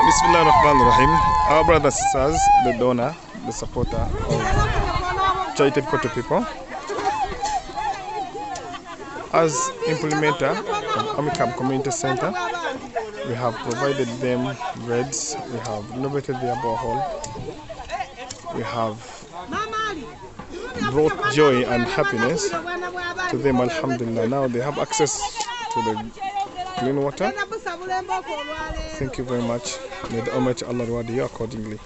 Bismillah ar-Rahman ar-Rahim. Our brothers and sisters, the donor, the supporter of charity to people, as implementer of Amicab Community Center, we have provided them breads, we have renovated their borehole, we have brought joy and happiness to them, alhamdulillah. Now they have access to the clean water. Thank you very much. May the Almighty Allah reward you accordingly.